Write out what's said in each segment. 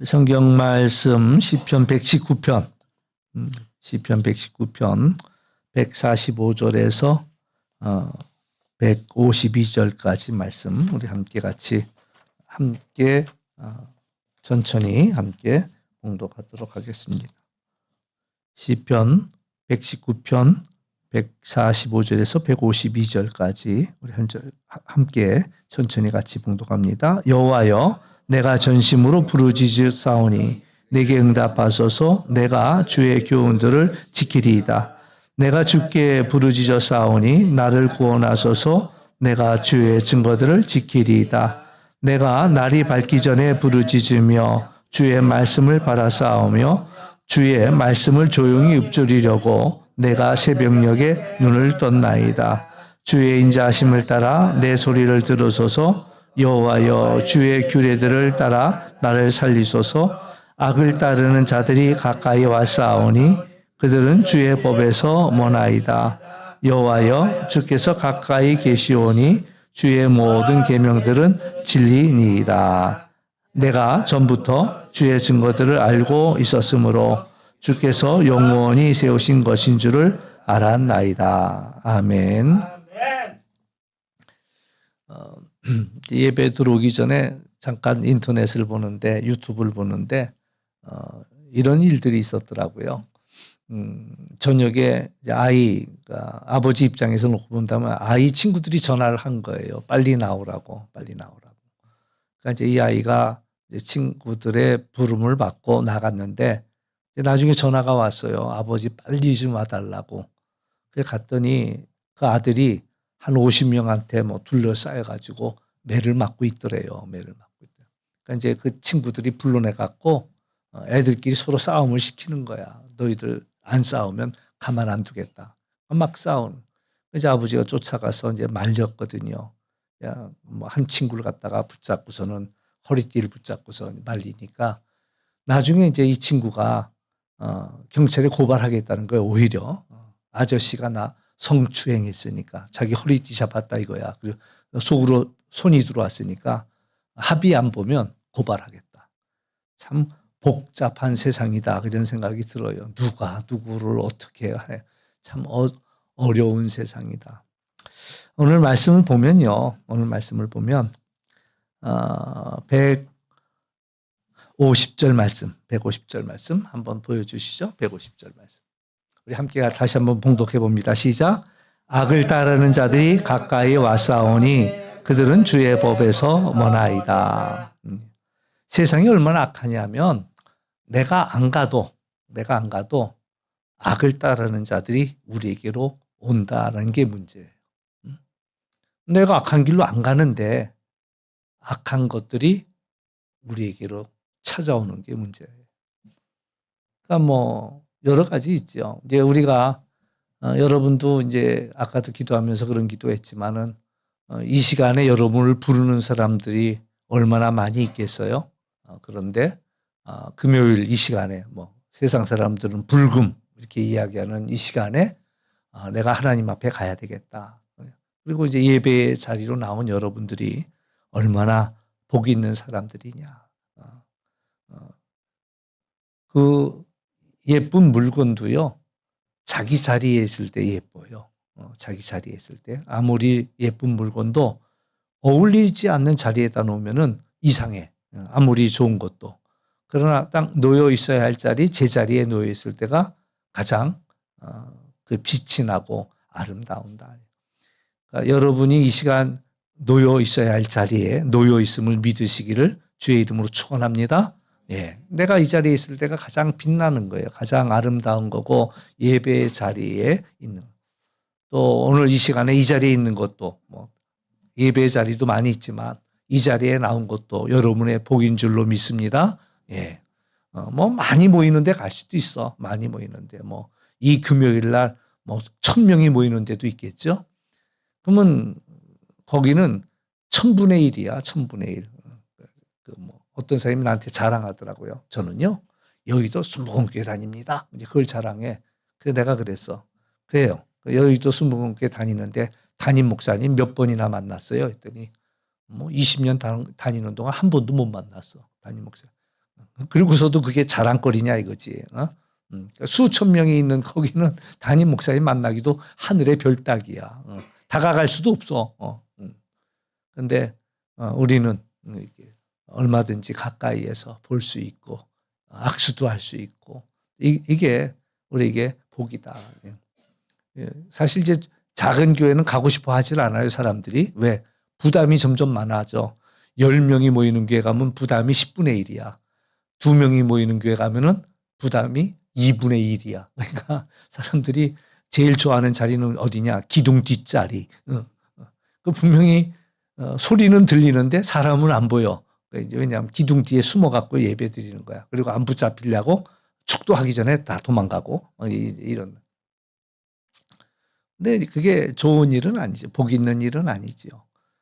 성경 말씀 시편 119편, 시편 119편 145절에서 152절까지 말씀 우리 함께 천천히 함께 봉독하도록 하겠습니다. 시편 119편 145절에서 152절까지 우리 함께 천천히 같이 봉독합니다. 여호와여, 내가 전심으로 부르짖으사오니 내게 응답하소서. 내가 주의 교훈들을 지키리이다. 내가 주께 부르짖으사오니 나를 구원하소서. 내가 주의 증거들을 지키리이다. 내가 날이 밝기 전에 부르짖으며 주의 말씀을 바라사오며 주의 말씀을 조용히 읊조리려고 내가 새벽녘에 눈을 떴나이다. 주의 인자하심을 따라 내 소리를 들으소서. 여호와여, 주의 규례들을 따라 나를 살리소서. 악을 따르는 자들이 가까이 왔사오니 그들은 주의 법에서 머나이다. 여호와여, 주께서 가까이 계시오니 주의 모든 계명들은 진리니이다. 내가 전부터 주의 증거들을 알고 있었으므로 주께서 영원히 세우신 것인 줄을 알았나이다. 아멘. 예배 들어오기 전에 잠깐 인터넷을 보는데, 유튜브를 보는데 이런 일들이 있었더라고요. 저녁에 아이가 아버지 입장에서 놓고 본다면 아이 친구들이 전화를 한 거예요. 빨리 나오라고. 그러니까 이제 이 아이가 이제 친구들의 부름을 받고 나갔는데 나중에 전화가 왔어요. 아버지 빨리 좀 와달라고. 그래 갔더니 그 아들이 한 50명한테 뭐 둘러싸여가지고 매를 맞고 있더래요. 그러니까 이제 그 친구들이 불러내갖고 애들끼리 서로 싸움을 시키는 거야. 너희들 안 싸우면 가만 안 두겠다. 막 싸우는. 이제 아버지가 쫓아가서 이제 말렸거든요. 야, 뭐 한 친구를 갖다가 붙잡고서는 허리띠를 붙잡고서 말리니까 나중에 이제 이 친구가 경찰에 고발하겠다는 거예요. 오히려 아저씨가 나 성추행했으니까 자기 허리띠 잡았다 이거야. 그리고 속으로 손이 들어왔으니까 합의 안 보면 고발하겠다. 참 복잡한 세상이다 그런 생각이 들어요. 누가 누구를 어떻게 해. 참 어려운 세상이다. 오늘 말씀을 보면 150절 말씀 한번 보여주시죠. 150절 말씀. 우리 함께 다시 한번 봉독해 봅니다. 시작. 악을 따르는 자들이 가까이 왔사오니 그들은 주의 법에서 머나이다. 세상이 얼마나 악하냐면 내가 안 가도 악을 따르는 자들이 우리에게로 온다는 게 문제예요. 내가 악한 길로 안 가는데 악한 것들이 우리에게로 찾아오는 게 문제예요. 그러니까 뭐 여러 가지 있죠. 이제 우리가 여러분도 이제 아까도 기도하면서 그런 기도했지만은 이 시간에 여러분을 부르는 사람들이 얼마나 많이 있겠어요? 그런데 금요일 이 시간에 뭐 세상 사람들은 불금 이렇게 이야기하는 이 시간에 내가 하나님 앞에 가야 되겠다. 그리고 이제 예배 자리로 나온 여러분들이 얼마나 복 있는 사람들이냐. 그 예쁜 물건도요, 자기 자리에 있을 때 예뻐요. 자기 자리에 있을 때. 아무리 예쁜 물건도 어울리지 않는 자리에다 놓으면은 이상해. 아무리 좋은 것도. 그러나 딱 놓여 있어야 할 자리, 제자리에 놓여 있을 때가 가장 그 빛이 나고 아름다운다. 그러니까 여러분이 이 시간 놓여 있어야 할 자리에 놓여 있음을 믿으시기를 주의 이름으로 축원합니다. 예, 내가 이 자리에 있을 때가 가장 빛나는 거예요. 가장 아름다운 거고 예배의 자리에 있는. 또 오늘 이 시간에 이 자리에 있는 것도 뭐 예배의 자리도 많이 있지만 이 자리에 나온 것도 여러분의 복인 줄로 믿습니다. 예, 뭐 많이 모이는데 갈 수도 있어. 많이 모이는데 뭐 이 금요일 날 뭐 1000명이 모이는 데도 있겠죠. 그러면 거기는 1000분의 1이야. 1000분의 1. 그 뭐 어떤 사람이 나한테 자랑하더라고요. 저는요, 여의도 순복음교회 다닙니다. 이제 그걸 자랑해. 그래서 내가 그랬어. 그래요. 여의도 순복음교회 다니는데 담임 목사님 몇 번이나 만났어요. 했더니 뭐 20년 다니는 동안 한 번도 못 만났어. 담임 목사. 그리고서도 그게 자랑거리냐 이거지. 그러니까 수천 명이 있는 거기는 담임 목사님 만나기도 하늘의 별 따기야. 다가갈 수도 없어. 근데 우리는 이렇게 얼마든지 가까이에서 볼 수 있고 악수도 할 수 있고 이게 우리에게 복이다. 사실 이제 작은 교회는 가고 싶어 하질 않아요, 사람들이. 왜? 부담이 점점 많아져. 10명이 모이는 교회 가면 부담이 10분의 1이야. 2명이 모이는 교회 가면은 부담이 2분의 1이야. 그러니까 사람들이 제일 좋아하는 자리는 어디냐? 기둥 뒷자리. 그 분명히 소리는 들리는데 사람은 안 보여. 왜냐하면 기둥 뒤에 숨어갖고 예배 드리는 거야. 그리고 안 붙잡히려고 축도하기 전에 다 도망가고 이런. 근데 그게 좋은 일은 아니죠. 복 있는 일은 아니지요.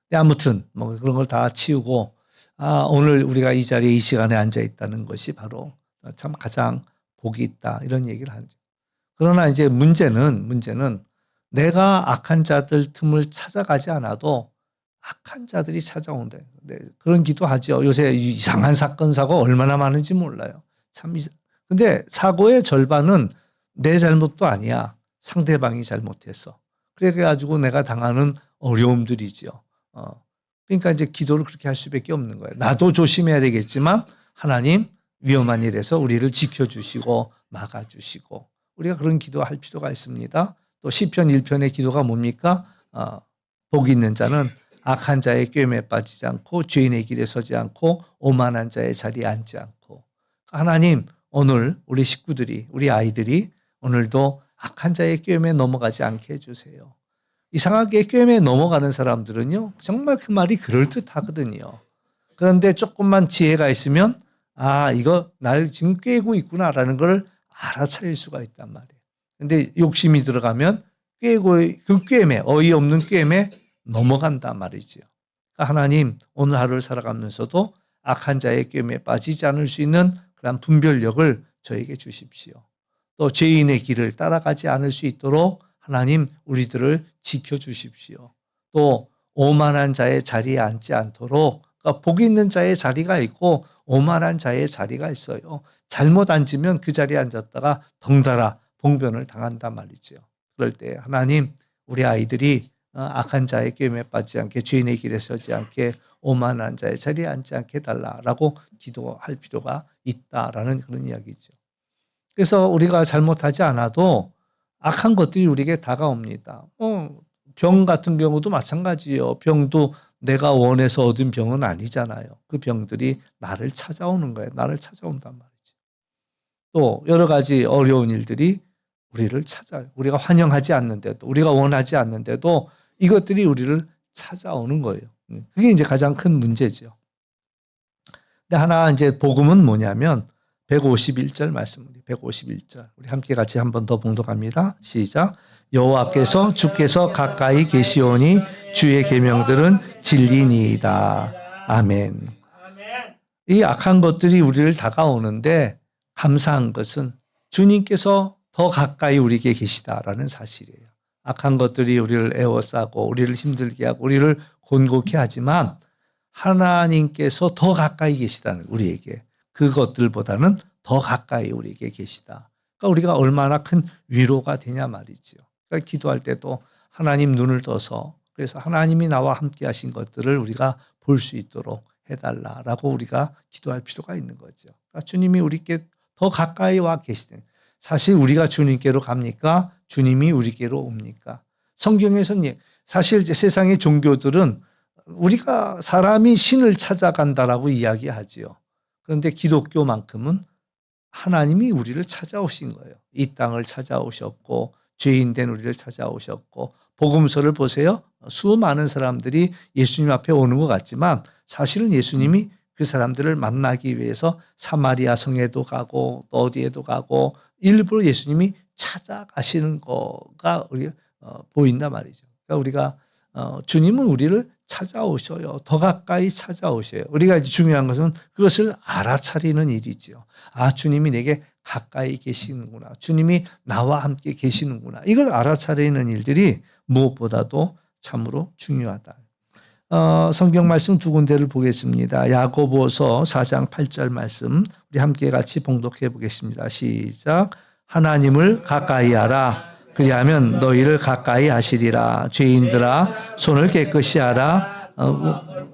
근데 아무튼 뭐 그런 걸 다 치우고 오늘 우리가 이 자리에 이 시간에 앉아 있다는 것이 바로 참 가장 복이 있다 이런 얘기를 하죠. 그러나 이제 문제는 내가 악한 자들 틈을 찾아가지 않아도 악한 자들이 찾아온다. 네, 그런 기도하죠. 요새 이상한 사건 사고 얼마나 많은지 몰라요. 근데 사고의 절반은 내 잘못도 아니야. 상대방이 잘못했어. 그래가지고 내가 당하는 어려움들이죠. 그러니까 이제 기도를 그렇게 할 수밖에 없는 거예요. 나도 조심해야 되겠지만 하나님 위험한 일에서 우리를 지켜주시고 막아주시고 우리가 그런 기도할 필요가 있습니다. 또 시편 1편의 기도가 뭡니까? 복 있는 자는 악한 자의 꾀임에 빠지지 않고 죄인의 길에 서지 않고 오만한 자의 자리에 앉지 않고 하나님 오늘 우리 식구들이 우리 아이들이 오늘도 악한 자의 꾀임에 넘어가지 않게 해주세요. 이상하게 꾀임에 넘어가는 사람들은요 정말 그 말이 그럴듯하거든요. 그런데 조금만 지혜가 있으면 이거 날 지금 꾀고 있구나라는 걸 알아차릴 수가 있단 말이에요. 근데 욕심이 들어가면 그 꾀임에 어이없는 꾀임에 넘어간단 말이죠. 그러니까 하나님 오늘 하루를 살아가면서도 악한 자의 꾀임에 빠지지 않을 수 있는 그런 분별력을 저에게 주십시오. 또 죄인의 길을 따라가지 않을 수 있도록 하나님 우리들을 지켜주십시오. 또 오만한 자의 자리에 앉지 않도록 그러니까 복 있는 자의 자리가 있고 오만한 자의 자리가 있어요. 잘못 앉으면 그 자리에 앉았다가 덩달아 봉변을 당한단 말이죠. 그럴 때 하나님 우리 아이들이 악한 자의 꾀임에 빠지지 않게 죄인의 길에 서지 않게 오만한 자의 자리에 앉지 않게 해달라라고 기도할 필요가 있다라는 그런 이야기죠. 그래서 우리가 잘못하지 않아도 악한 것들이 우리에게 다가옵니다. 병 같은 경우도 마찬가지예요. 병도 내가 원해서 얻은 병은 아니잖아요. 그 병들이 나를 찾아오는 거예요. 나를 찾아온단 말이죠. 또 여러 가지 어려운 일들이 우리를 찾아요. 우리가 환영하지 않는데도 우리가 원하지 않는데도 이것들이 우리를 찾아오는 거예요. 그게 이제 가장 큰 문제죠. 근데 하나 이제 복음은 뭐냐면 151절 말씀입니다. 151절. 우리 함께 같이 한 번 더 봉독합니다. 시작. 여호와께서 주께서 가까이 계시오니 주의 계명들은 진리니이다. 아멘. 이 악한 것들이 우리를 다가오는데 감사한 것은 주님께서 더 가까이 우리에게 계시다라는 사실이에요. 악한 것들이 우리를 애워싸고 우리를 힘들게 하고 우리를 곤곡해 하지만 하나님께서 더 가까이 계시다는 우리에게 그것들보다는 더 가까이 우리에게 계시다. 그러니까 우리가 얼마나 큰 위로가 되냐 말이죠. 그러니까 기도할 때도 하나님 눈을 떠서 그래서 하나님이 나와 함께 하신 것들을 우리가 볼 수 있도록 해달라라고 우리가 기도할 필요가 있는 거죠. 그러니까 주님이 우리께 더 가까이 와 계시는 사실 우리가 주님께로 갑니까? 주님이 우리께로 옵니까? 성경에서는 사실 이제 세상의 종교들은 우리가 사람이 신을 찾아간다라고 이야기하지요. 그런데 기독교만큼은 하나님이 우리를 찾아오신 거예요. 이 땅을 찾아오셨고 죄인된 우리를 찾아오셨고 복음서를 보세요. 수많은 사람들이 예수님 앞에 오는 것 같지만 사실은 예수님이 그 사람들을 만나기 위해서 사마리아 성에도 가고 또 어디에도 가고 일부러 예수님이 찾아가시는 거가 보인단 말이죠. 그러니까 우리가 주님은 우리를 찾아오셔요. 더 가까이 찾아오셔요. 우리가 이제 중요한 것은 그것을 알아차리는 일이죠. 주님이 내게 가까이 계시는구나. 주님이 나와 함께 계시는구나. 이걸 알아차리는 일들이 무엇보다도 참으로 중요하다. 성경 말씀 두 군데를 보겠습니다. 야고보서 4장 8절 말씀 우리 함께 같이 봉독해 보겠습니다. 시작. 하나님을 가까이 하라. 그리하면 너희를 가까이 하시리라. 죄인들아 손을 깨끗이 하라.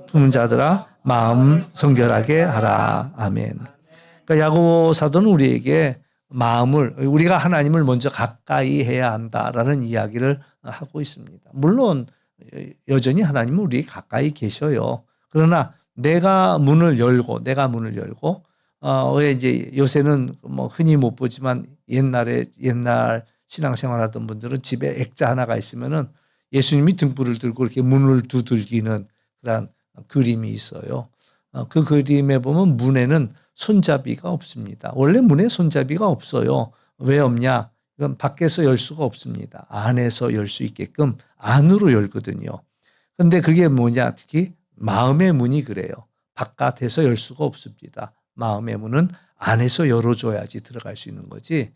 품은 자들아 마음 성결하게 하라. 아멘. 그러니까 야고보 사도는 우리에게 우리가 하나님을 먼저 가까이 해야 한다라는 이야기를 하고 있습니다. 물론 여전히 하나님은 우리 가까이 계셔요. 그러나 내가 문을 열고 왜 이제 요새는 뭐 흔히 못 보지만 옛날 신앙생활 하던 분들은 집에 액자 하나가 있으면은 예수님이 등불을 들고 이렇게 문을 두들기는 그런 그림이 있어요. 그 그림에 보면 문에는 손잡이가 없습니다. 원래 문에 손잡이가 없어요. 왜 없냐? 이건 밖에서 열 수가 없습니다. 안에서 열 수 있게끔 안으로 열거든요. 근데 그게 뭐냐? 특히 마음의 문이 그래요. 바깥에서 열 수가 없습니다. 마음의 문은 안에서 열어줘야지 들어갈 수 있는 거지.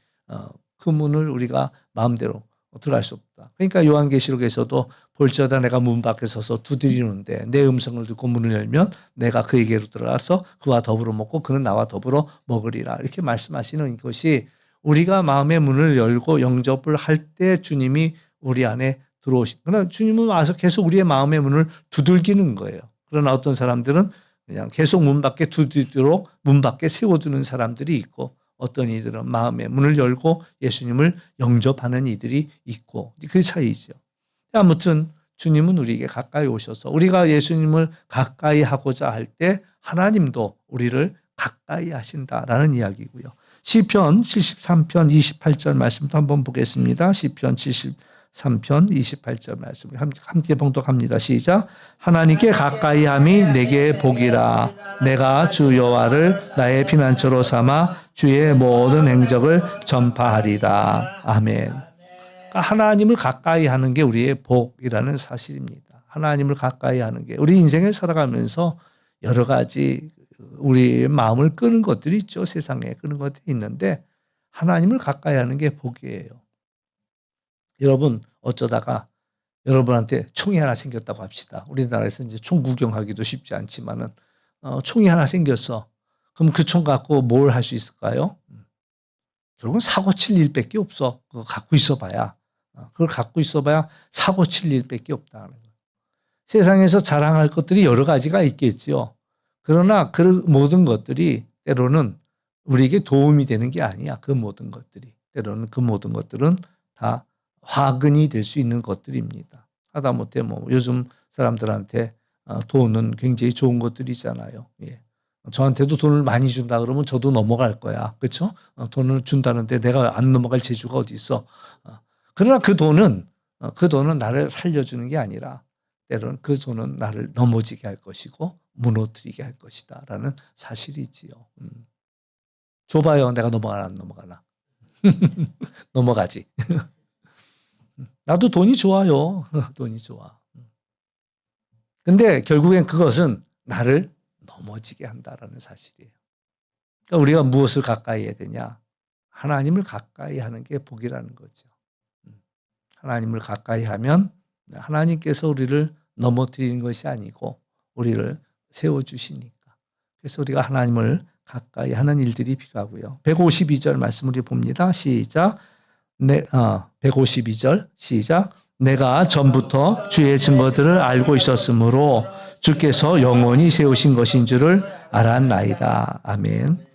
그 문을 우리가 마음대로 들어갈 수 없다. 그러니까 요한계시록에서도 볼지어다 내가 문 밖에 서서 두드리는데 내 음성을 듣고 문을 열면 내가 그에게로 들어가서 그와 더불어 먹고 그는 나와 더불어 먹으리라. 이렇게 말씀하시는 것이 우리가 마음의 문을 열고 영접을 할 때 주님이 우리 안에 그러나 주님은 와서 계속 우리의 마음의 문을 두들기는 거예요. 그러나 어떤 사람들은 그냥 계속 문 밖에 두드리도록 문 밖에 세워두는 사람들이 있고 어떤 이들은 마음의 문을 열고 예수님을 영접하는 이들이 있고 그 차이죠. 아무튼 주님은 우리에게 가까이 오셔서 우리가 예수님을 가까이 하고자 할 때 하나님도 우리를 가까이 하신다라는 이야기고요. 시편 73편 28절 말씀도 한번 보겠습니다. 시편 73편 28절 말씀 함께 봉독합니다. 시작. 하나님께 가까이 함이 내게 복이라. 내가 주 여호와를 나의 피난처로 삼아 주의 모든 행적을 전파하리다. 아멘. 그러니까 하나님을 가까이 하는 게 우리의 복이라는 사실입니다. 하나님을 가까이 하는 게 우리 인생을 살아가면서 여러 가지 우리의 마음을 끄는 것들이 있죠. 세상에 끄는 것들이 있는데 하나님을 가까이 하는 게 복이에요. 여러분 어쩌다가 여러분한테 총이 하나 생겼다고 합시다. 우리나라에서 이제 총 구경하기도 쉽지 않지만은 총이 하나 생겼어. 그럼 그 총 갖고 뭘 할 수 있을까요? 결국은 사고 칠 일밖에 없어. 그거 갖고 있어봐야 그걸 갖고 있어봐야 사고 칠 일밖에 없다는 거예요. 세상에서 자랑할 것들이 여러 가지가 있겠죠. 그러나 그 모든 것들이 때로는 우리에게 도움이 되는 게 아니야. 그 모든 것들이 때로는 그 모든 것들은 다 화근이 될 수 있는 것들입니다. 하다못해 뭐 요즘 사람들한테 돈은 굉장히 좋은 것들이잖아요. 예. 저한테도 돈을 많이 준다 그러면 저도 넘어갈 거야. 그렇죠? 돈을 준다는데 내가 안 넘어갈 재주가 어디 있어. 그러나 그 돈은 나를 살려주는 게 아니라 때로는 그 돈은 나를 넘어지게 할 것이고 무너뜨리게 할 것이다 라는 사실이지요. 줘봐요. 내가 넘어가나 안 넘어가나. 넘어가지. 나도 돈이 좋아요. 돈이 좋아. 근데 결국엔 그것은 나를 넘어지게 한다라는 사실이에요. 그러니까 우리가 무엇을 가까이 해야 되냐? 하나님을 가까이 하는 게 복이라는 거죠. 하나님을 가까이 하면 하나님께서 우리를 넘어뜨리는 것이 아니고 우리를 세워주시니까. 그래서 우리가 하나님을 가까이 하는 일들이 필요하고요. 152절 말씀 우리 봅니다. 시작. 152절 시작. 내가 전부터 주의 증거들을 알고 있었으므로 주께서 영원히 세우신 것인 줄을 알았나이다. 아멘.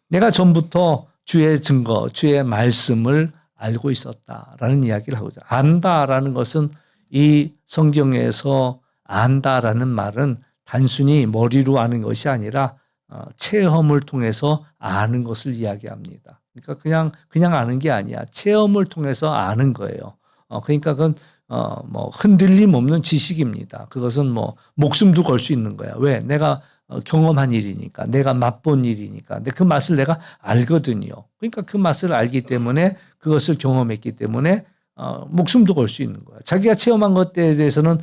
내가 전부터 주의 증거, 주의 말씀을 알고 있었다라는 이야기를 하고자. 안다라는 것은 이 성경에서 안다라는 말은 단순히 머리로 아는 것이 아니라 체험을 통해서 아는 것을 이야기합니다. 그러니까 그냥 아는 게 아니야. 체험을 통해서 아는 거예요. 그러니까 그건 뭐 흔들림 없는 지식입니다. 그것은 뭐 목숨도 걸 수 있는 거야. 왜? 내가 경험한 일이니까, 내가 맛본 일이니까. 근데 그 맛을 내가 알거든요. 그러니까 그 맛을 알기 때문에 그것을 경험했기 때문에 목숨도 걸 수 있는 거야. 자기가 체험한 것에 대해서는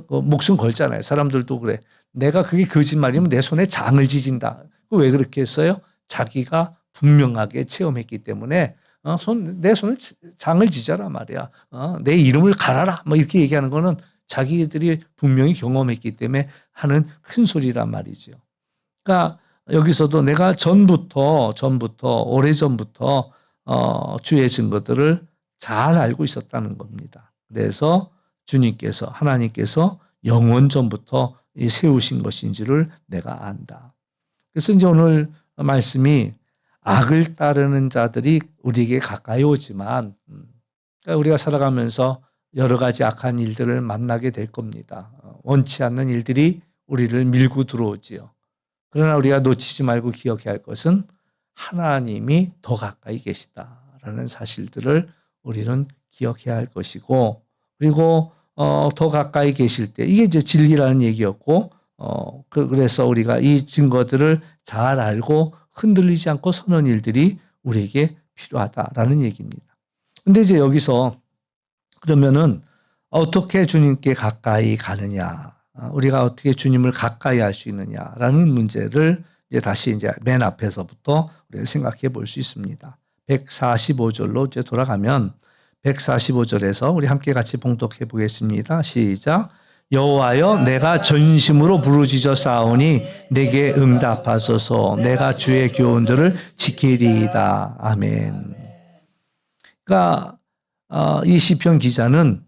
목숨 걸잖아요. 사람들도 그래. 내가 그게 거짓말이면 내 손에 장을 지진다. 왜 그렇게 했어요? 자기가 분명하게 체험했기 때문에 내 손을 장을 지져라 말이야. 내 이름을 갈아라. 뭐 이렇게 얘기하는 거는 자기들이 분명히 경험했기 때문에 하는 큰 소리란 말이죠. 그러니까 여기서도 내가 전부터 오래전부터 주의 증거들을 잘 알고 있었다는 겁니다. 그래서 주님께서 하나님께서 영원 전부터 세우신 것인지를 내가 안다. 그래서 이제 오늘 말씀이 악을 따르는 자들이 우리에게 가까이 오지만 그러니까 우리가 살아가면서 여러 가지 악한 일들을 만나게 될 겁니다. 원치 않는 일들이 우리를 밀고 들어오지요. 그러나 우리가 놓치지 말고 기억해야 할 것은 하나님이 더 가까이 계시다라는 사실들을 우리는 기억해야 할 것이고, 그리고 더 가까이 계실 때 이게 이제 진리라는 얘기였고, 그래서 우리가 이 증거들을 잘 알고 흔들리지 않고 서는 일들이 우리에게 필요하다라는 얘기입니다. 근데 이제 여기서 그러면은 어떻게 주님께 가까이 가느냐, 우리가 어떻게 주님을 가까이 할 수 있느냐라는 문제를 이제 다시 이제 맨 앞에서부터 우리가 생각해 볼 수 있습니다. 145절로 이제 돌아가면 145절에서 우리 함께 같이 봉독해 보겠습니다. 시작. 여호와여, 내가 전심으로 부르짖어 싸우니 내게 응답하소서. 내가 주의 교훈들을 지키리이다. 아멘. 그러니까 이 시편 기자는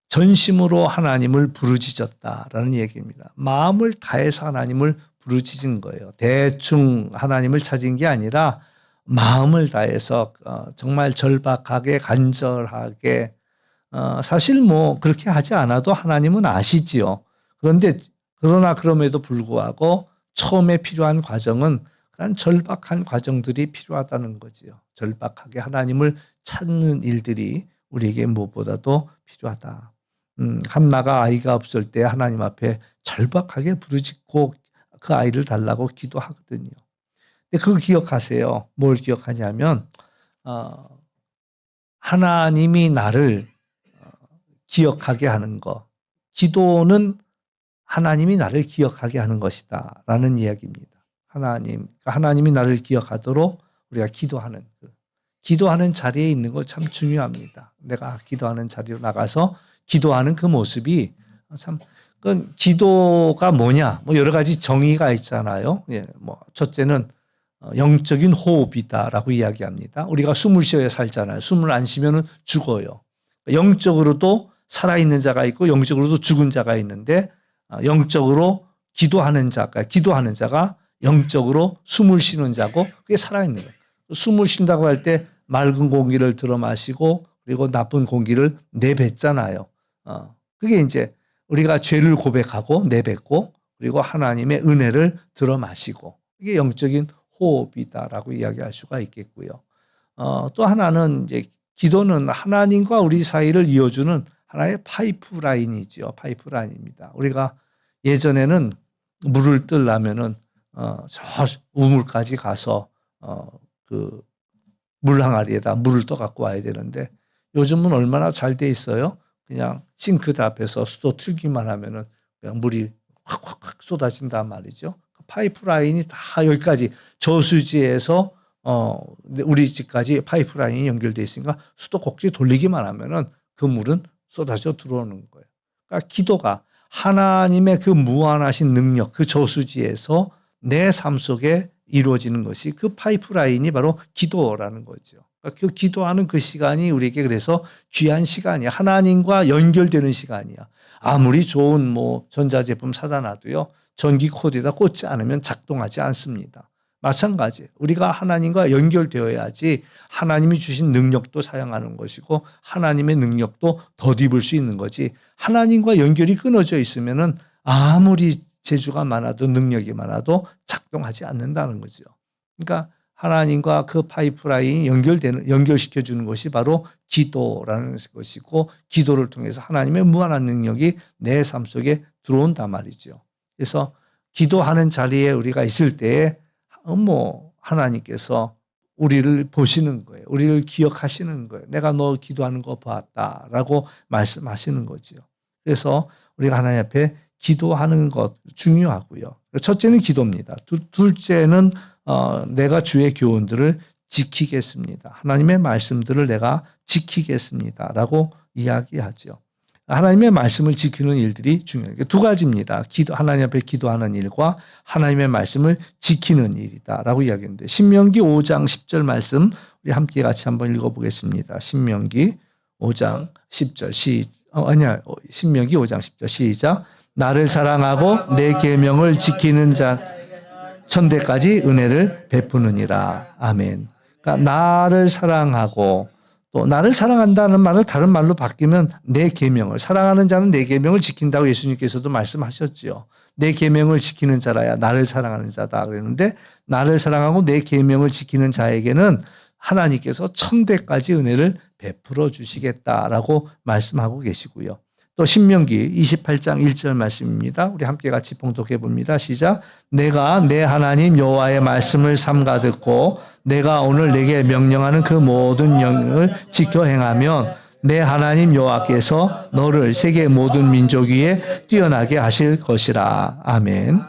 전심으로 하나님을 부르짖었다라는 얘기입니다. 마음을 다해서 하나님을 부르짖은 거예요. 대충 하나님을 찾은 게 아니라 마음을 다해서 정말 절박하게 간절하게, 사실 뭐 그렇게 하지 않아도 하나님은 아시지요. 그러나 그럼에도 불구하고 처음에 필요한 과정은 그런 절박한 과정들이 필요하다는 거지요. 절박하게 하나님을 찾는 일들이 우리에게 무엇보다도 필요하다. 한나가 아이가 없을 때 하나님 앞에 절박하게 부르짖고 그 아이를 달라고 기도하거든요. 근데 그거 기억하세요. 뭘 기억하냐면 하나님이 나를 기억하게 하는 것. 기도는 하나님이 나를 기억하게 하는 것이다 라는 이야기입니다. 하나님이 나를 기억하도록 우리가 기도하는 자리에 있는 거 참 중요합니다. 내가 기도하는 자리로 나가서 기도하는 그 모습이 참, 기도가 뭐냐? 뭐 여러 가지 정의가 있잖아요. 예, 뭐 첫째는 영적인 호흡이다라고 이야기합니다. 우리가 숨을 쉬어야 살잖아요. 숨을 안 쉬면은 죽어요. 영적으로도 살아있는 자가 있고 영적으로도 죽은 자가 있는데, 영적으로 기도하는 자가 영적으로 숨을 쉬는 자고 그게 살아있는 거예요. 숨을 쉰다고 할 때 맑은 공기를 들어 마시고 그리고 나쁜 공기를 내뱉잖아요. 그게 이제 우리가 죄를 고백하고 내뱉고 그리고 하나님의 은혜를 들어 마시고, 이게 영적인 호흡이다라고 이야기할 수가 있겠고요. 또 하나는 이제 기도는 하나님과 우리 사이를 이어주는 하나의 파이프라인이죠. 파이프라인입니다. 우리가 예전에는 물을 뜨려면은 저 우물까지 가서 그 물항아리에다 물을 떠 갖고 와야 되는데, 요즘은 얼마나 잘 돼 있어요. 그냥 싱크대 앞에서 수도 틀기만 하면은 그냥 물이 확 쏟아진단 말이죠. 파이프라인이 다 여기까지 저수지에서 우리 집까지 파이프라인이 연결돼 있으니까 수도 꼭지 돌리기만 하면은 그 물은 쏟아져 들어오는 거예요. 그러니까 기도가 하나님의 그 무한하신 능력, 그 저수지에서 내 삶 속에 이루어지는 것이 그 파이프라인이 바로 기도라는 거죠. 그러니까 그 기도하는 그 시간이 우리에게 그래서 귀한 시간이야. 하나님과 연결되는 시간이야. 아무리 좋은 뭐 전자제품 사다 놔도요, 전기 코드에다 꽂지 않으면 작동하지 않습니다. 마찬가지, 우리가 하나님과 연결되어야지 하나님이 주신 능력도 사용하는 것이고 하나님의 능력도 덧입을 수 있는 거지, 하나님과 연결이 끊어져 있으면은 아무리 재주가 많아도 능력이 많아도 작동하지 않는다는 거죠. 그러니까 하나님과 그 파이프라인이 연결시켜 주는 것이 바로 기도라는 것이고, 기도를 통해서 하나님의 무한한 능력이 내 삶 속에 들어온단 말이죠. 그래서 기도하는 자리에 우리가 있을 때에 하나님께서 우리를 보시는 거예요. 우리를 기억하시는 거예요. 내가 너 기도하는 거 봤다라고 말씀하시는 거죠. 그래서 우리가 하나님 앞에 기도하는 것 중요하고요. 첫째는 기도입니다. 둘째는 내가 주의 교훈들을 지키겠습니다. 하나님의 말씀들을 내가 지키겠습니다라고 이야기하죠. 하나님의 말씀을 지키는 일들이 중요해요. 두 가지입니다. 하나님 앞에 기도하는 일과 하나님의 말씀을 지키는 일이다라고 이야기했는데, 신명기 5장 10절 말씀 우리 함께 같이 한번 읽어보겠습니다. 신명기 5장 10절 신명기 5장 10절 시작. 나를 사랑하고 내 계명을 지키는 자 천대까지 은혜를 베푸느니라. 아멘. 그러니까 나를 사랑하고, 또 나를 사랑한다는 말을 다른 말로 바뀌면 내 계명을, 사랑하는 자는 내 계명을 지킨다고 예수님께서도 말씀하셨지요. 내 계명을 지키는 자라야 나를 사랑하는 자다 그랬는데, 나를 사랑하고 내 계명을 지키는 자에게는 하나님께서 천대까지 은혜를 베풀어 주시겠다라고 말씀하고 계시고요. 또 신명기 28장 1절 말씀입니다. 우리 함께 같이 봉독해 봅니다. 시작. 내가 내 하나님 여호와의 말씀을 삼가 듣고 내가 오늘 내게 명령하는 그 모든 명령을 지켜 행하면 내 하나님 여호와께서 너를 세계 모든 민족 위에 뛰어나게 하실 것이라. 아멘.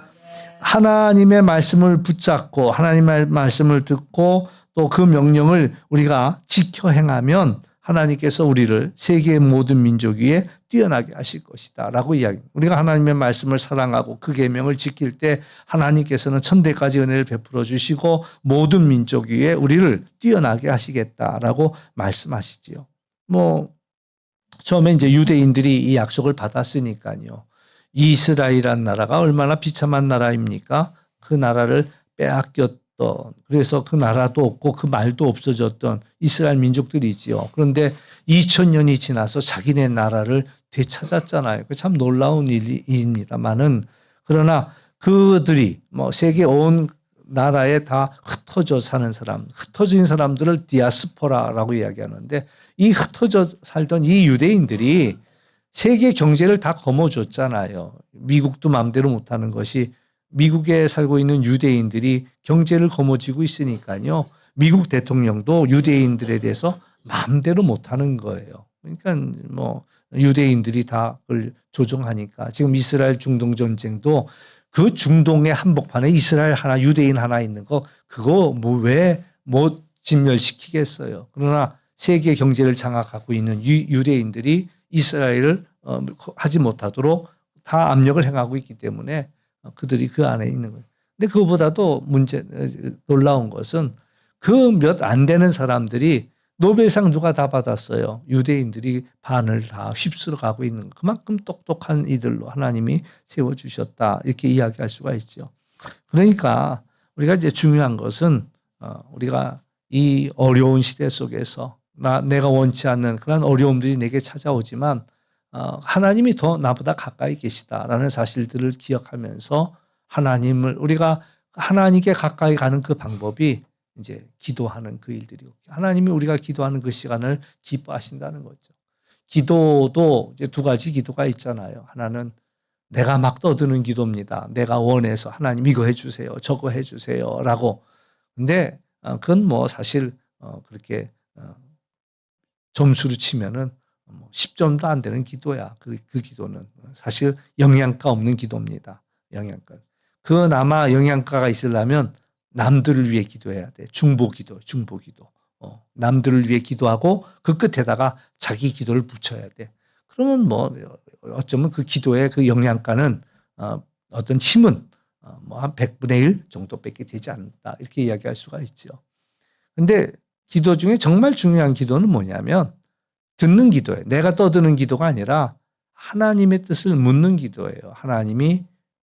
하나님의 말씀을 붙잡고 하나님의 말씀을 듣고 또 그 명령을 우리가 지켜 행하면 하나님께서 우리를 세계의 모든 민족 위에 뛰어나게 하실 것이다 라고 이야기합니다. 우리가 하나님의 말씀을 사랑하고 그 계명을 지킬 때 하나님께서는 천대까지 은혜를 베풀어 주시고 모든 민족 위에 우리를 뛰어나게 하시겠다라고 말씀하시지요. 처음에 이제 유대인들이 이 약속을 받았으니까요. 이스라엘이라는 나라가 얼마나 비참한 나라입니까? 그 나라를 빼앗겼던, 그래서 그 나라도 없고 그 말도 없어졌던 이스라엘 민족들이지요. 그런데 2000년이 지나서 자기네 나라를 되찾았잖아요. 참 놀라운 일입니다만은, 그러나 그들이 세계 온 나라에 다 흩어져 사는 사람, 흩어진 사람들을 디아스포라라고 이야기하는데, 이 흩어져 살던 이 유대인들이 세계 경제를 다 거머쥐었잖아요. 미국도 마음대로 못하는 것이, 미국에 살고 있는 유대인들이 경제를 거머쥐고 있으니까요. 미국 대통령도 유대인들에 대해서 마음대로 못하는 거예요. 그러니까 유대인들이 다 그걸 조종하니까 지금 이스라엘 중동 전쟁도 그 중동의 한복판에 이스라엘 하나, 유대인 하나 있는 거, 그거 왜 못 진멸시키겠어요. 그러나 세계 경제를 장악하고 있는 유대인들이 이스라엘을 하지 못하도록 다 압력을 행하고 있기 때문에 그들이 그 안에 있는 거예요. 근데 그거보다도 놀라운 것은 그 몇 안 되는 사람들이 노벨상 누가 다 받았어요. 유대인들이 반을 다 휩쓸어 가고 있는 거. 그만큼 똑똑한 이들로 하나님이 세워주셨다. 이렇게 이야기할 수가 있죠. 그러니까 우리가 이제 중요한 것은 우리가 이 어려운 시대 속에서 내가 원치 않는 그런 어려움들이 내게 찾아오지만 하나님이 더 나보다 가까이 계시다라는 사실들을 기억하면서 우리가 하나님께 가까이 가는 그 방법이 이제 기도하는 그 일들이고, 하나님이 우리가 기도하는 그 시간을 기뻐하신다는 거죠. 기도도 이제 두 가지 기도가 있잖아요. 하나는 내가 막 떠드는 기도입니다. 내가 원해서 하나님 이거 해주세요, 저거 해주세요라고. 근데 그건 사실 그렇게 점수로 치면은 10점도 안 되는 기도야. 그 기도는 사실 영양가 없는 기도입니다. 영양가. 그나마 영양가가 있으려면 남들을 위해 기도해야 돼. 중보기도. 남들을 위해 기도하고 그 끝에다가 자기 기도를 붙여야 돼. 그러면 어쩌면 그 기도의 그 영양가는 어떤 힘은 한 100분의 1 정도밖에 되지 않는다. 이렇게 이야기할 수가 있죠. 근데 기도 중에 정말 중요한 기도는 뭐냐면 듣는 기도예요. 내가 떠드는 기도가 아니라 하나님의 뜻을 묻는 기도예요. 하나님이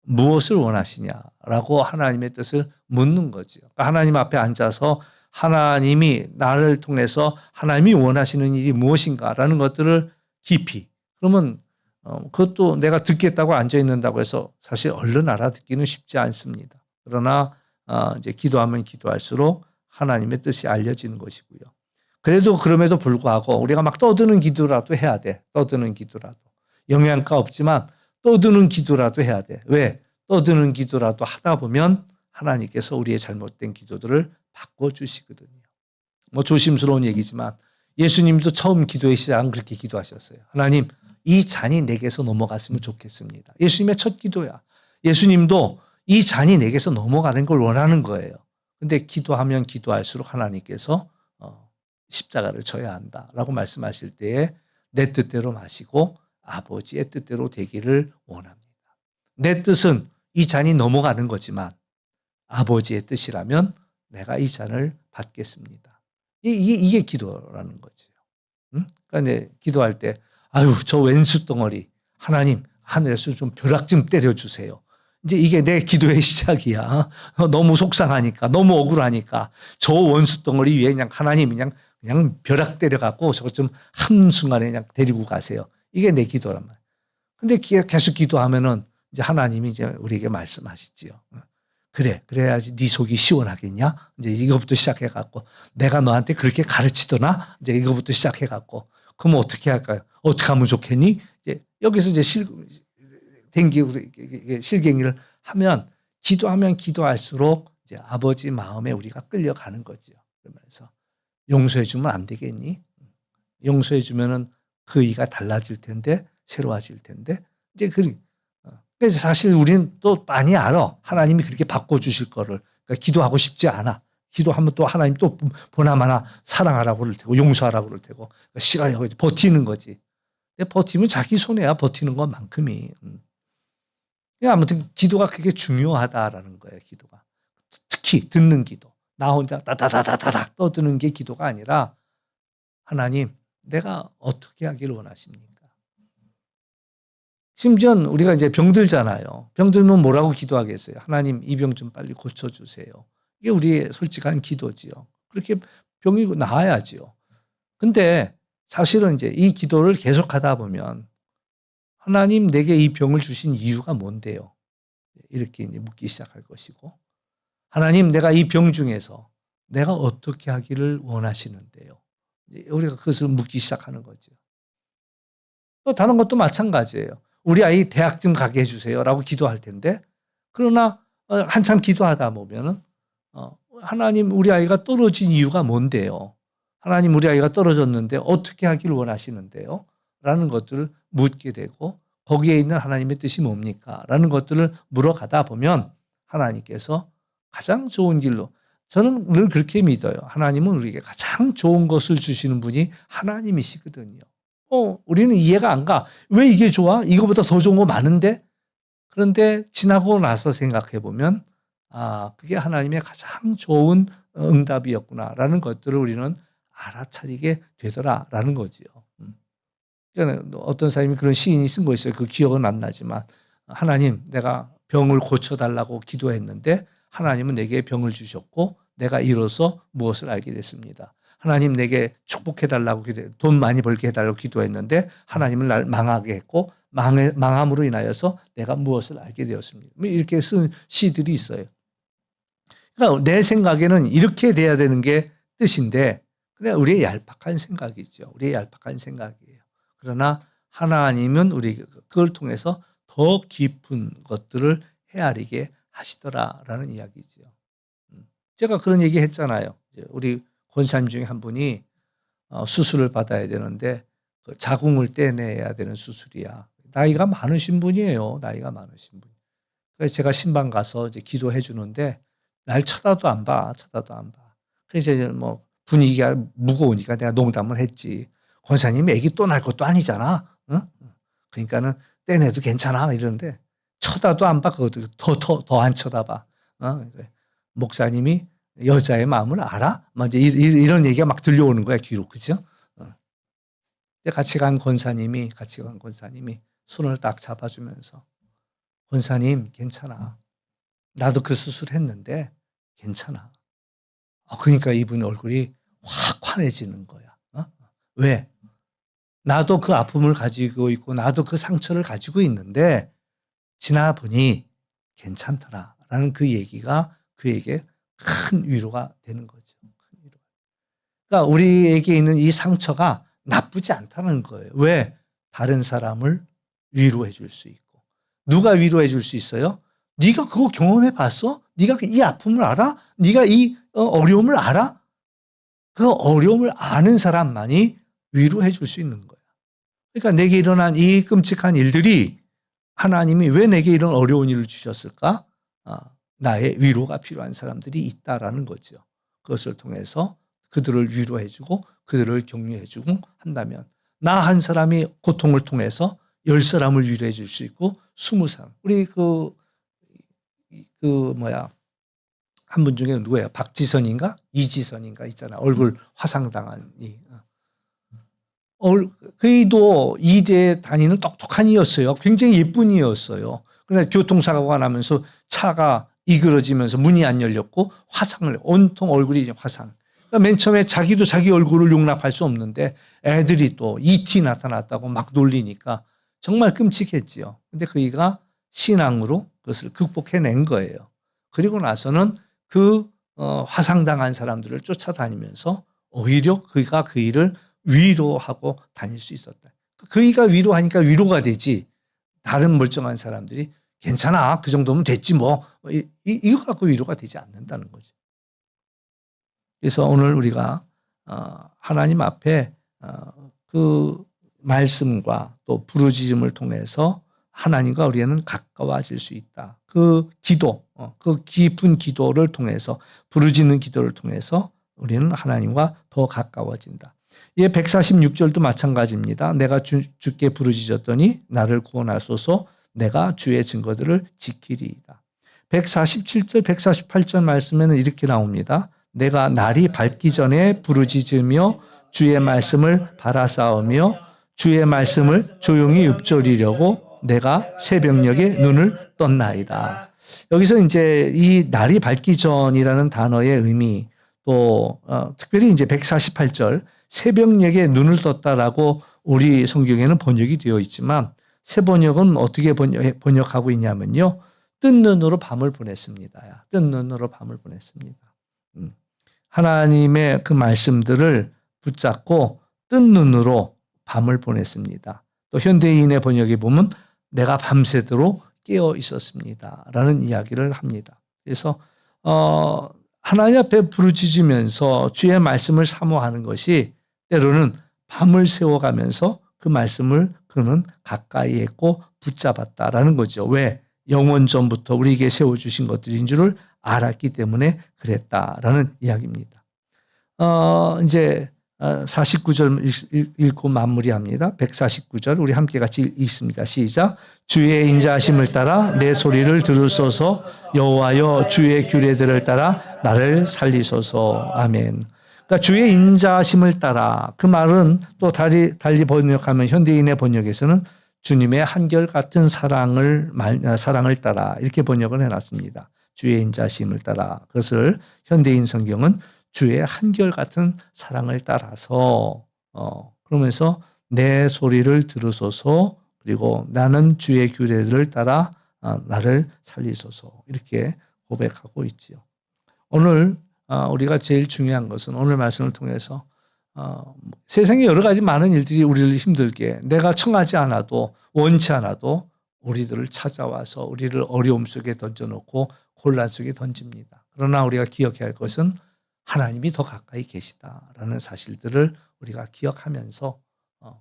무엇을 원하시냐라고 하나님의 뜻을 묻는 거죠. 그러니까 하나님 앞에 앉아서 하나님이 나를 통해서 하나님이 원하시는 일이 무엇인가라는 것들을 깊이, 그러면 그것도 내가 듣겠다고 앉아 있는다고 해서 사실 얼른 알아듣기는 쉽지 않습니다. 그러나 이제 기도하면 기도할수록 하나님의 뜻이 알려지는 것이고요. 그럼에도 불구하고 우리가 막 떠드는 기도라도 해야 돼. 떠드는 기도라도. 영양가 없지만 떠드는 기도라도 해야 돼. 왜? 떠드는 기도라도 하다 보면 하나님께서 우리의 잘못된 기도들을 바꿔주시거든요. 조심스러운 얘기지만 예수님도 처음 기도의 시작은 그렇게 기도하셨어요. 하나님, 이 잔이 내게서 넘어갔으면 좋겠습니다. 예수님의 첫 기도야. 예수님도 이 잔이 내게서 넘어가는 걸 원하는 거예요. 근데 기도하면 기도할수록 하나님께서 십자가를 져야 한다라고 말씀하실 때에 내 뜻대로 마시고 아버지의 뜻대로 되기를 원합니다. 내 뜻은 이 잔이 넘어가는 거지만 아버지의 뜻이라면 내가 이 잔을 받겠습니다. 이게 기도라는 거죠. 응? 그러니까 이제 기도할 때 아유 저 왼수 덩어리 하나님 하늘에서 좀 벼락 좀 때려주세요. 이제 이게 내 기도의 시작이야. 너무 속상하니까 너무 억울하니까 저 원수 덩어리 위에 그냥 하나님 그냥 벼락 때려갖고 저거 좀 한순간에 그냥 데리고 가세요. 이게 내 기도란 말이야. 근데 계속 기도하면은 이제 하나님이 이제 우리에게 말씀하시지요. 그래, 그래야지 네 속이 시원하겠냐? 이제 이거부터 시작해갖고 내가 너한테 그렇게 가르치더나? 이제 이거부터 시작해갖고 그럼 어떻게 할까요? 어떻게 하면 좋겠니? 이제 여기서 이제 실갱이를 하면 기도하면 기도할수록 이제 아버지 마음에 우리가 끌려가는 거죠. 그러면서 용서해주면 안 되겠니? 용서해주면은 그 의가 달라질 텐데 새로워질 텐데 이제 그래서 사실 우리는 또 많이 알아. 하나님이 그렇게 바꿔주실 거를. 그러니까 기도하고 싶지 않아. 기도하면 또 하나님 또 보나마나 사랑하라고 그럴 테고 용서하라고 그럴 테고 그러니까 싫어요. 버티는 거지. 근데 버티면 자기 손해야. 버티는 것만큼이. 그러니까 아무튼 기도가 그게 중요하다라는 거예요. 기도가. 특히 듣는 기도. 나 혼자 다다다다다다 떠드는 게 기도가 아니라 하나님 내가 어떻게 하기를 원하십니까? 심지어 우리가 이제 병들잖아요. 병들면 뭐라고 기도하겠어요? 하나님 이 병 좀 빨리 고쳐주세요. 이게 우리의 솔직한 기도지요. 그렇게 병이 나아야지요. 근데 사실은 이제 이 기도를 계속하다 보면 하나님 내게 이 병을 주신 이유가 뭔데요? 이렇게 이제 묻기 시작할 것이고 하나님 내가 이 병 중에서 내가 어떻게 하기를 원하시는데요? 우리가 그것을 묻기 시작하는 거죠. 또 다른 것도 마찬가지예요. 우리 아이 대학 좀 가게 해주세요라고 기도할 텐데 그러나 한참 기도하다 보면은 하나님 우리 아이가 떨어진 이유가 뭔데요? 하나님 우리 아이가 떨어졌는데 어떻게 하기를 원하시는데요? 라는 것들을 묻게 되고 거기에 있는 하나님의 뜻이 뭡니까? 라는 것들을 물어가다 보면 하나님께서 가장 좋은 길로 저는 늘 그렇게 믿어요. 하나님은 우리에게 가장 좋은 것을 주시는 분이 하나님이시거든요. 우리는 이해가 안 가. 왜 이게 좋아? 이거보다 더 좋은 거 많은데? 그런데 지나고 나서 생각해 보면 그게 하나님의 가장 좋은 응답이었구나라는 것들을 우리는 알아차리게 되더라라는 거지요. 그러니까 어떤 사람이 그런 시인이 쓴 거 있어요. 그 기억은 안 나지만 하나님 내가 병을 고쳐달라고 기도했는데 하나님은 내게 병을 주셨고 내가 이로써 무엇을 알게 됐습니다. 하나님 내게 축복해달라고 돈 많이 벌게 해달라고 기도했는데 하나님은 날 망하게 했고 망함으로 인하여서 내가 무엇을 알게 되었습니다. 이렇게 쓴 시들이 있어요. 그러니까 내 생각에는 이렇게 돼야 되는 게 뜻인데 그냥 우리의 얄팍한 생각이죠. 우리의 얄팍한 생각이에요. 그러나 하나님은 우리 그걸 통해서 더 깊은 것들을 헤아리게 하시더라라는 이야기죠. 제가 그런 얘기 했잖아요. 우리 권사님 중에 한 분이 수술을 받아야 되는데 그 자궁을 떼내야 되는 수술이야. 나이가 많으신 분이에요. 나이가 많으신 분. 그래서 제가 신방 가서 이제 기도해 주는데 날 쳐다도 안 봐. 쳐다도 안 봐. 그래서 이제 뭐 분위기가 무거우니까 내가 농담을 했지. 권사님 애기 또 날 것도 아니잖아. 응? 그러니까는 떼내도 괜찮아 이러는데 쳐다도 안 봐. 그것도 더 안 쳐다봐. 목사님이 여자의 마음을 알아? 막 이제 이런 얘기가 막 들려오는 거야 귀로, 그죠? 같이 간 권사님이 손을 딱 잡아주면서 권사님 괜찮아. 나도 그 수술했는데 괜찮아. 그러니까 이분 얼굴이 확 환해지는 거야. 왜? 나도 그 아픔을 가지고 있고 나도 그 상처를 가지고 있는데 지나보니 괜찮더라라는 그 얘기가 그에게 큰 위로가 되는 거죠. 큰 위로. 그러니까 우리에게 있는 이 상처가 나쁘지 않다는 거예요. 왜? 다른 사람을 위로해 줄 수 있고. 누가 위로해 줄 수 있어요? 네가 그거 경험해 봤어? 네가 이 아픔을 알아? 네가 이 어려움을 알아? 그 어려움을 아는 사람만이 위로해 줄 수 있는 거야. 그러니까 내게 일어난 이 끔찍한 일들이 하나님이 왜 내게 이런 어려운 일을 주셨을까? 나의 위로가 필요한 사람들이 있다라는 거죠. 그것을 통해서 그들을 위로해 주고 그들을 격려해 주고 한다면 나 한 사람이 고통을 통해서 10사람을 위로해 줄 수 있고 20사람. 우리 한 분 중에 누구예요? 박지선인가? 이지선인가 있잖아. 얼굴 화상당한 그이도 이대에 다니는 똑똑한 이였어요. 굉장히 예쁜 이였어요. 그런데 교통사고가 나면서 차가 이그러지면서 문이 안 열렸고 온통 얼굴이 화상. 그러니까 맨 처음에 자기도 자기 얼굴을 용납할 수 없는데 애들이 또 ET 나타났다고 막 놀리니까 정말 끔찍했지요. 근데 그이가 신앙으로 그것을 극복해낸 거예요. 그리고 나서는 화상당한 사람들을 쫓아다니면서 오히려 그이가 그 일을 위로하고 다닐 수 있었다. 그이가 위로하니까 위로가 되지. 다른 멀쩡한 사람들이 괜찮아. 그 정도면 됐지 뭐. 이거 갖고 위로가 되지 않는다는 거죠. 그래서 오늘 우리가 하나님 앞에 그 말씀과 또 부르짖음을 통해서 하나님과 우리는 가까워질 수 있다. 그 기도, 그 깊은 기도를 통해서 부르짖는 기도를 통해서 우리는 하나님과 더 가까워진다. 이 146절도 마찬가지입니다. 내가 주께 부르짖었더니 나를 구원하소서 내가 주의 증거들을 지키리이다. 147절, 148절 말씀에는 이렇게 나옵니다. 내가 날이 밝기 전에 부르짖으며 주의 말씀을 바라싸우며 주의 말씀을 조용히 읊조리려고 내가 새벽녘에 눈을 떴나이다. 여기서 이제 이 날이 밝기 전이라는 단어의 의미 또 특별히 이제 148절 새벽녘에 눈을 떴다라고 우리 성경에는 번역이 되어 있지만 새 번역은 어떻게 번역하고 있냐면요. 뜬 눈으로 밤을 보냈습니다. 뜬 눈으로 밤을 보냈습니다. 하나님의 그 말씀들을 붙잡고 뜬 눈으로 밤을 보냈습니다. 또 현대인의 번역에 보면 내가 밤새도록 깨어 있었습니다. 라는 이야기를 합니다. 그래서 하나님 앞에 부르짖으면서 주의 말씀을 사모하는 것이 때로는 밤을 새워가면서 그 말씀을 그는 가까이 했고 붙잡았다라는 거죠. 왜? 영원 전부터 우리에게 세워주신 것들인 줄을 알았기 때문에 그랬다라는 이야기입니다. 이제 49절 읽고 마무리합니다. 149절 우리 함께 같이 읽습니다. 시작. 주의 인자하심을 따라 내 소리를 들으소서 여호와여 주의 규례들을 따라 나를 살리소서. 아멘. 그러니까 주의 인자하심을 따라 그 말은 또 달리 번역하면 현대인의 번역에서는 주님의 한결같은 사랑을 따라 이렇게 번역을 해놨습니다. 주의 인자하심을 따라 그것을 현대인 성경은 주의 한결같은 사랑을 따라서 그러면서 내 소리를 들으소서 그리고 나는 주의 규례들을 따라 나를 살리소서 이렇게 고백하고 있지요. 오늘 우리가 제일 중요한 것은 오늘 말씀을 통해서 세상에 여러 가지 많은 일들이 우리를 힘들게 내가 청하지 않아도 원치 않아도 우리들을 찾아와서 우리를 어려움 속에 던져놓고 곤란 속에 던집니다. 그러나 우리가 기억해야 할 것은 하나님이 더 가까이 계시다라는 사실들을 우리가 기억하면서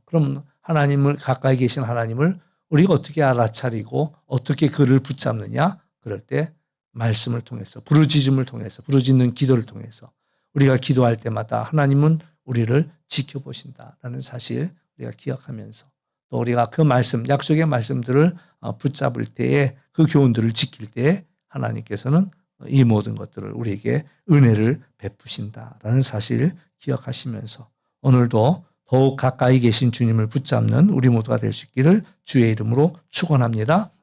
그럼 하나님을 가까이 계신 하나님을 우리가 어떻게 알아차리고 어떻게 그를 붙잡느냐? 그럴 때 말씀을 통해서 부르짖음을 통해서 부르짖는 기도를 통해서 우리가 기도할 때마다 하나님은 우리를 지켜보신다라는 사실 우리가 기억하면서 또 우리가 그 말씀 약속의 말씀들을 붙잡을 때에 그 교훈들을 지킬 때에 하나님께서는 이 모든 것들을 우리에게 은혜를 베푸신다라는 사실 기억하시면서 오늘도 더욱 가까이 계신 주님을 붙잡는 우리 모두가 될 수 있기를 주의 이름으로 축원합니다.